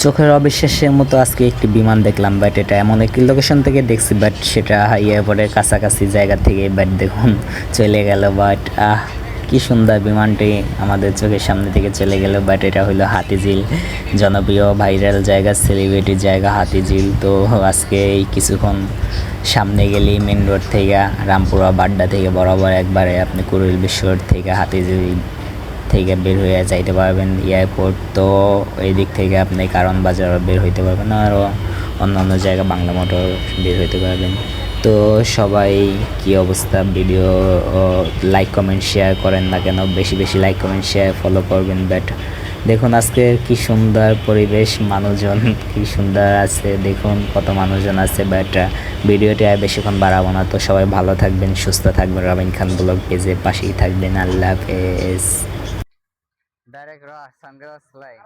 চোখের অবিশ্বাসের মতো আজকে একটি বিমান দেখলাম, বাট এটা এমন একটি লোকেশন থেকে দেখছি, বাট সেটা এয়ারপোর্টের কাছাকাছি জায়গা থেকে, বাট দেখুন চলে গেল। বাট কি সুন্দর বিমানটি আমাদের চোখের সামনে থেকে চলে গেল। বাট এটা হলো হাতিঝিল, জনপ্রিয় ভাইরাল জায়গা, সেলিব্রিটি জায়গা হাতিঝিল। তো আজকে এই কিছুক্ষণ সামনে গেলেই মেন রোড থেকে রামপুরা বাড্ডা থেকে বরাবর একবারে আপনি কুড়িল বিশ্ব রোড থেকে হাতিঝিল থেকে বের হয়ে যাইতে পারবেন এয়ারপোর্ট। তো এই দিক থেকে আপনি কারণ বাজার বের হইতে পারবেন, আরও অন্যান্য জায়গা বাংলা মোটর বের হইতে পারবেন। তো সবাই কি অবস্থা, ভিডিও লাইক কমেন্ট শেয়ার করেন না কেন, বেশি বেশি লাইক কমেন্ট শেয়ার ফলো করবেন। বাট দেখুন আজকে কি সুন্দর পরিবেশ, মানুষজন কি সুন্দর আছে, দেখুন কত মানুষজন আছে। বাট ভিডিওটি আর বেশিক্ষণ বাড়াবো না। তো সবাই ভালো থাকবেন, সুস্থ থাকবেন, রবিন খান ব্লগ পেজের পাশেই থাকবেন। আল্লাহ হাফেজ। Direct raw sunglass light.